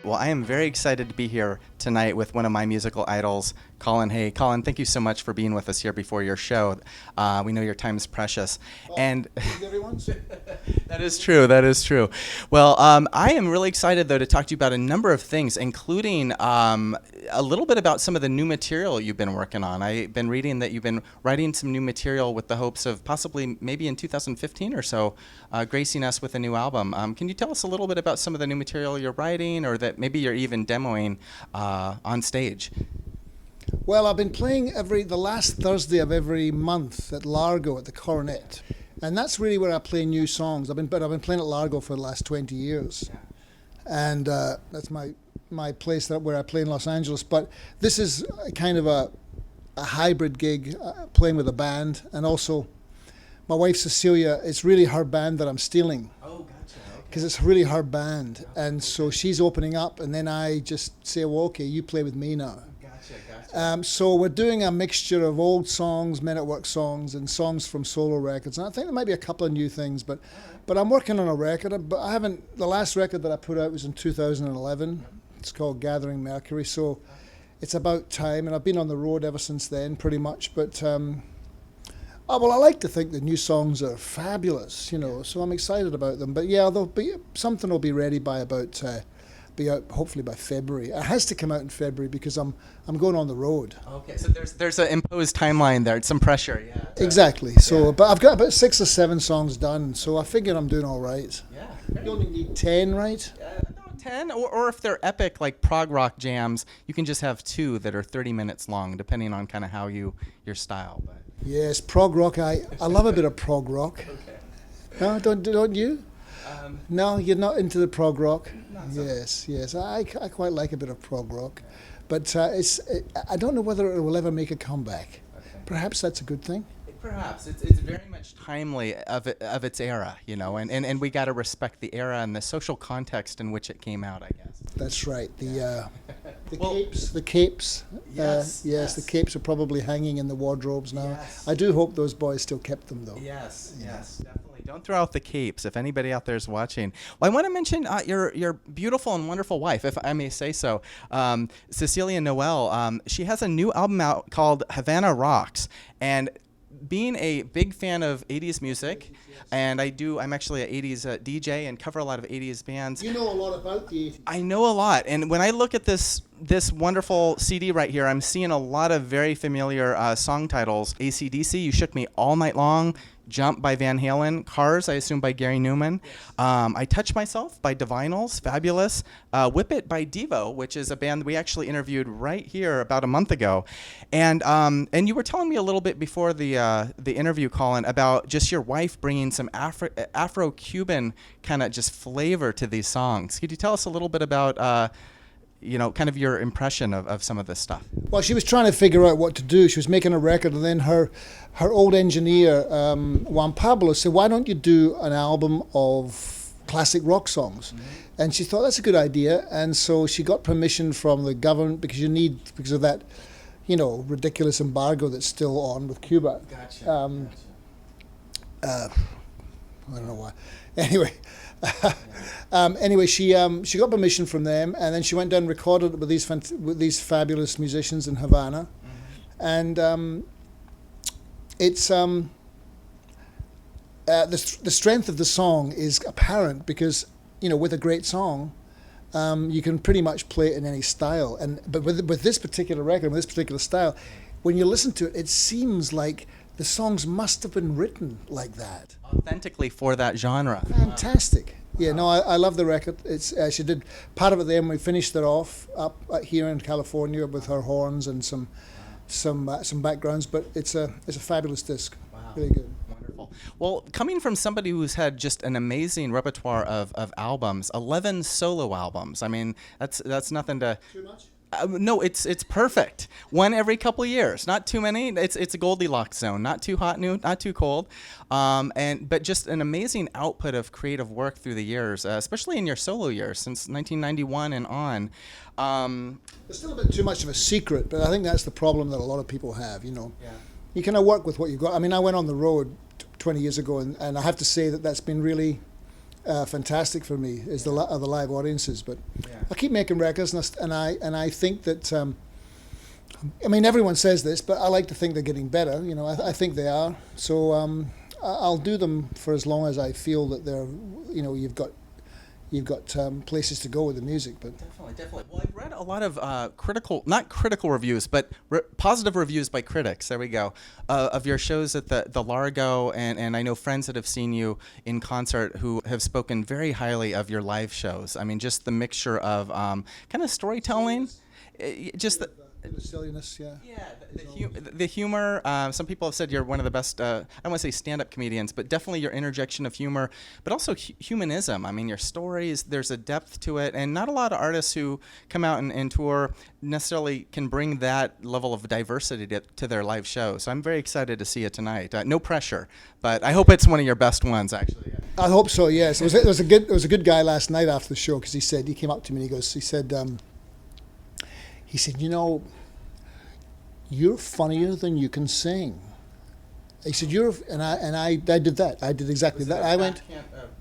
Well, I am very excited to be here tonight with one of my musical idols, Colin Hay. Colin, thank you so much for being with us here before your show. We know your time is precious. And everyone's? that is true. That is true. Well, I am really excited, though, to talk to you about a number of things, including a little bit about some of the new material you've been working on. I've been reading that you've been writing some new material with the hopes of possibly maybe in 2015 or so gracing us with a new album. Can you tell us a little bit about some of the new material you're writing, or that maybe you're even demoing on stage? Well, I've been playing the last Thursday of every month at Largo at the Coronet, and that's really where I play new songs. I've been playing at Largo for the last 20 years, and that's my place where I play in Los Angeles. But this is kind of a hybrid gig, playing with a band, and also my wife Cecilia. It's really her band that I'm stealing. Oh, gotcha. Because it's really her band, and so she's opening up, and then I just say, well, okay, you play with me now. Gotcha. So we're doing a mixture of old songs, Men at Work songs, and songs from solo records. And I think there might be a couple of new things, but I'm working on a record. But I haven't. The last record that I put out was in 2011. It's called Gathering Mercury. So it's about time, and I've been on the road ever since then, pretty much. But well, I like to think the new songs are fabulous, so I'm excited about them. But yeah, something will be ready by about. Be out hopefully by February. It has to come out in February because I'm going on the road. Okay, so there's an imposed timeline there. It's some pressure, yeah. Exactly. So, but I've got about 6 or 7 songs done, so I figure I'm doing all right. Yeah. You only need 10, right? No, 10, or if they're epic like prog rock jams, you can just have 2 that are 30 minutes long, depending on kind of how your style. But yes, prog rock. I love a bit of prog rock. okay. No, don't you? No, you're not into the prog rock. Yes. I quite like a bit of prog rock, but I don't know whether it will ever make a comeback. Okay. Perhaps that's a good thing. Perhaps it's very much timely of its era, and we got to respect the era and the social context in which it came out, I guess. That's right. The Well, capes. Yes. The capes are probably hanging in the wardrobes now. Yes. I do hope those boys still kept them, though. Yes, definitely. Don't throw out the capes if anybody out there is watching. Well, I want to mention your beautiful and wonderful wife, if I may say so, Cecilia Noel. She has a new album out called Havana Rocks, and being a big fan of 80s music, and I'm actually an 80s DJ and cover a lot of 80s bands. You know a lot about the 80s. I know a lot, and when I look at this wonderful CD right here, I'm seeing a lot of very familiar song titles. AC/DC, You Shook Me All Night Long, Jump by Van Halen, Cars, I assume by Gary Newman, I Touch Myself by Divinals, fabulous, Whip It by Devo, which is a band we actually interviewed right here about a month ago, and you were telling me a little bit before the interview, Colin, about just your wife bringing some Afro-Cuban kind of just flavor to these songs. Could you tell us a little bit about kind of your impression of some of this stuff? Well, she was trying to figure out what to do. She was making a record, and then her old engineer, Juan Pablo, said, why don't you do an album of classic rock songs? Mm-hmm. And she thought, that's a good idea. And so she got permission from the government because of that, ridiculous embargo that's still on with Cuba. Gotcha. I don't know why. Anyway, she got permission from them, and then she went down and recorded it with these fabulous musicians in Havana, and it's the strength of the song is apparent because with a great song, you can pretty much play it in any style, but with this particular record, with this particular style, when you listen to it, it seems like the songs must have been written like that. Authentically for that genre. Fantastic. Yeah, no, I love the record. It's she did part of it there, and we finished it off up here in California with her horns and some backgrounds. But it's a fabulous disc. Wow. Really good. Wonderful. Well, coming from somebody who's had just an amazing repertoire of albums, 11 solo albums. I mean, that's nothing to. Too much? No, it's perfect. One every couple of years, not too many. It's a Goldilocks zone, not too hot, not too cold, but just an amazing output of creative work through the years, especially in your solo years since 1991 and on. It's still a bit too much of a secret, but I think that's the problem that a lot of people have. Yeah. You kind of work with what you've got. I mean, I went on the road 20 years ago, and I have to say that's been really fantastic for me is the live audiences. But Yeah. I keep making records, and I think that. I mean, everyone says this, but I like to think they're getting better. You know, I think they are. So I'll do them for as long as I feel that they're, you know, you've got places to go with the music. But Definitely. Well, I've read a lot of not critical reviews, but positive reviews by critics. There we go. Of your shows at the Largo, and I know friends that have seen you in concert who have spoken very highly of your live shows. I mean, just the mixture of kind of storytelling, just the. the silliness, yeah. Yeah, the humor. Some people have said you're one of the best, I don't want to say stand-up comedians, but definitely your interjection of humor, but also humanism. I mean, your stories, there's a depth to it, and not a lot of artists who come out and tour necessarily can bring that level of diversity to their live show. So I'm very excited to see it tonight. No pressure, but I hope it's one of your best ones, actually. I hope so, yes. It was a good guy last night after the show, because he came up to me and he said, you know, you're funnier than you can sing. He said, I did that. I did exactly that.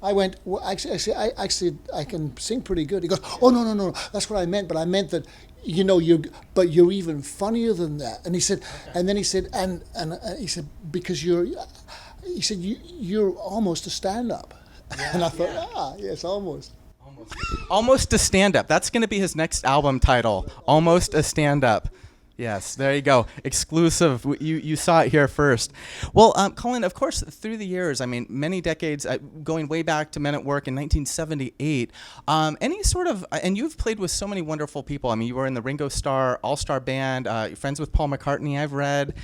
I went, well, actually, I can sing pretty good. He goes, oh, no, that's what I meant. But I meant that, you know, you're even funnier than that. And he said, okay. And then he said, and he said, because you're almost a stand-up. Yeah, and I thought, yes, almost. Almost a stand-up. That's going to be his next album title. Almost a stand-up. Yes, there you go. Exclusive. You saw it here first. Well, Colin, of course, through the years, I mean, many decades, going way back to Men at Work in 1978, any sort of, and you've played with so many wonderful people. I mean, you were in the Ringo Starr All-Star Band, you're friends with Paul McCartney, I've read.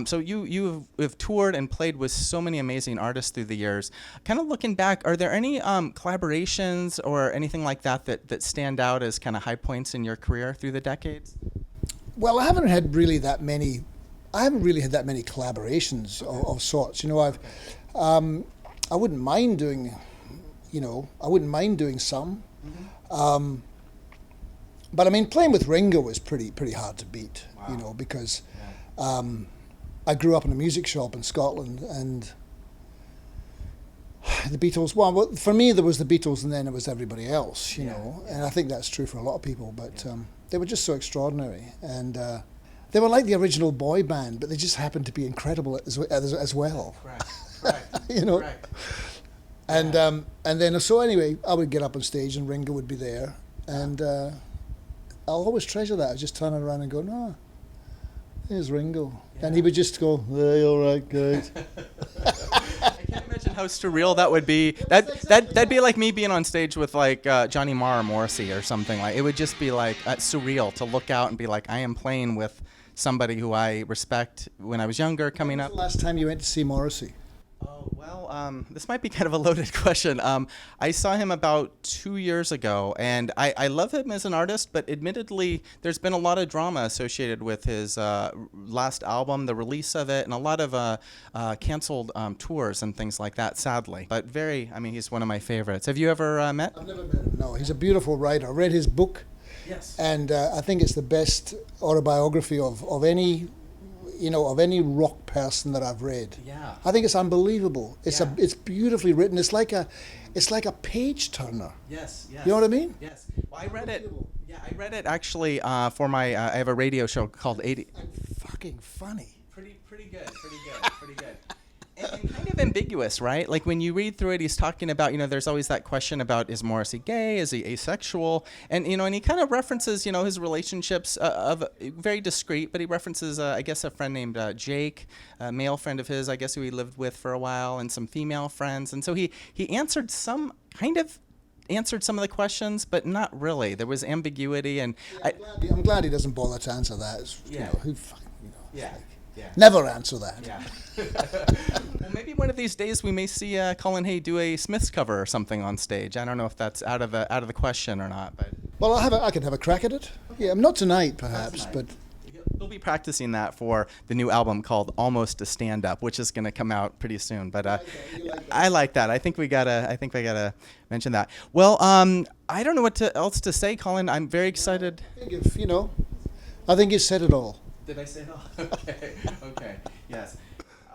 So you have toured and played with so many amazing artists through the years. Kind of looking back, are there any collaborations or anything like that stand out as kind of high points in your career through the decades? Well, I haven't had really that many collaborations of sorts. You know, I wouldn't mind doing, some. Mm-hmm. But I mean, playing with Ringo was pretty hard to beat. Wow. You know, because I grew up in a music shop in Scotland, and the Beatles. Well, for me, there was the Beatles, and then it was everybody else. You know, and I think that's true for a lot of people. But they were just so extraordinary, and they were like the original boy band, but they just happened to be incredible as well. Right. You know. Right. And then so anyway, I would get up on stage, and Ringo would be there, and I'll always treasure that. I just turn around and go, no, there's Ringo, and he would just go, hey, all right, guys. I can't imagine how surreal that would be. That'd be like me being on stage with like Johnny Marr or Morrissey or something. Like it would just be like surreal to look out and be like, I am playing with somebody who I respect when I was younger, coming up. When was the last time you went to see Morrissey? Oh, well, this might be kind of a loaded question. I saw him about 2 years ago, and I love him as an artist, but admittedly, there's been a lot of drama associated with his last album, the release of it, and a lot of canceled tours and things like that, sadly. But he's one of my favorites. Have you ever met? I've never met him, no. He's a beautiful writer. I read his book. Yes. And I think it's the best autobiography of any rock person that I've read. Yeah. I think it's unbelievable. It's beautifully written. It's like a page turner. Yes. You know what I mean? Yes. Well, I read it. Yeah, I read it actually for my. I have a radio show called 80. And fucking funny. Pretty good. And kind of ambiguous, right? Like when you read through it, he's talking about, there's always that question about, is Morrissey gay? Is he asexual? And, and he kind of references, his relationships of very discreet, but he references, I guess, a friend named Jake, a male friend of his, I guess, who he lived with for a while, and some female friends. And so he answered some of the questions, but not really. There was ambiguity. And I'm glad he doesn't bother to answer that. Yeah. Never answer that. Yeah. Well, maybe one of these days we may see Colin Hay do a Smiths cover or something on stage. I don't know if that's out of the question or not, but. Well, I can have a crack at it. Yeah, not tonight, perhaps, but. We'll be practicing that for the new album called Almost a Stand-Up, which is going to come out pretty soon. But I like that. I think we gotta mention that. Well, I don't know what else to say, Colin. I'm very excited. I think you said it all. Did I say it all? Okay. Yes.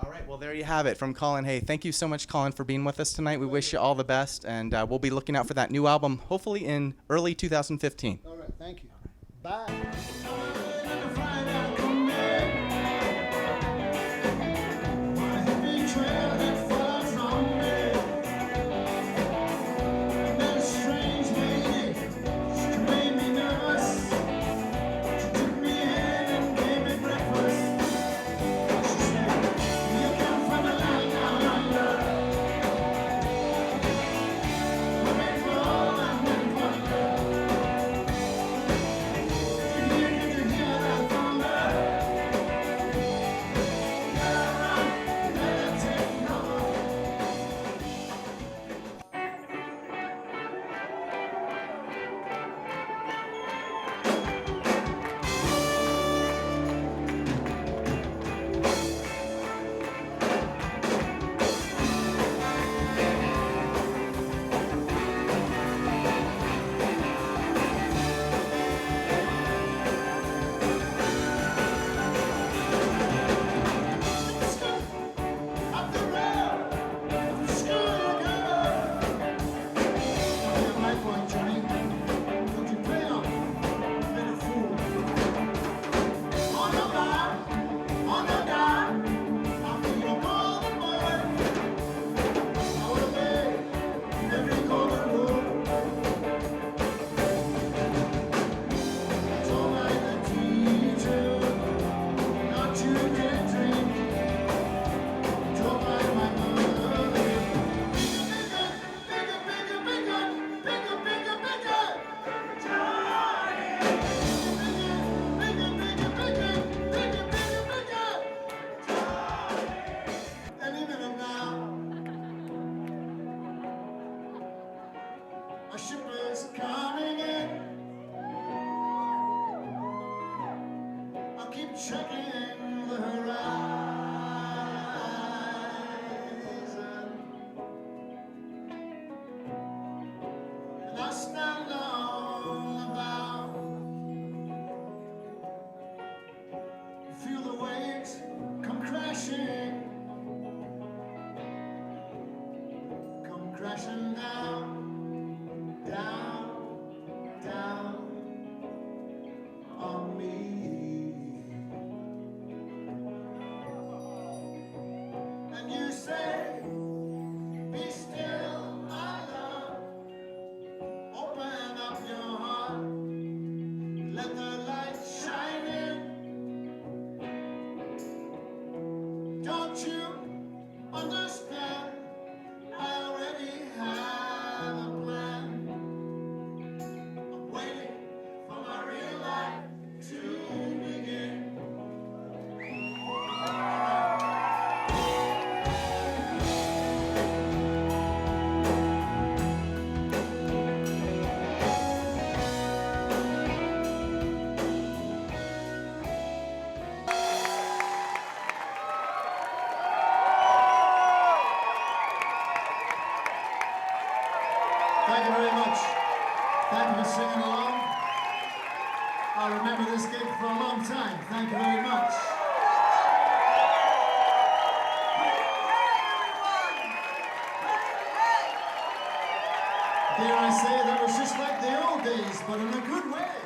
All right, well, there you have it from Colin Hay. Thank you so much, Colin, for being with us tonight. We wish you all the best, and we'll be looking out for that new album, hopefully in early 2015. All right, thank you. Bye. A ship is coming in. I'll keep checking the horizon, and I stand on the bow, feel the waves come crashing down. Down, down on me. And you say, be still, my love. Open up your heart. Let the light shine in. Don't you understand? I already have a plan. Waiting for my real life to begin. Thank you very much. Thank you for singing along. I'll remember this gig for a long time. Thank you very much. Dare I say, that was just like the old days, but in a good way.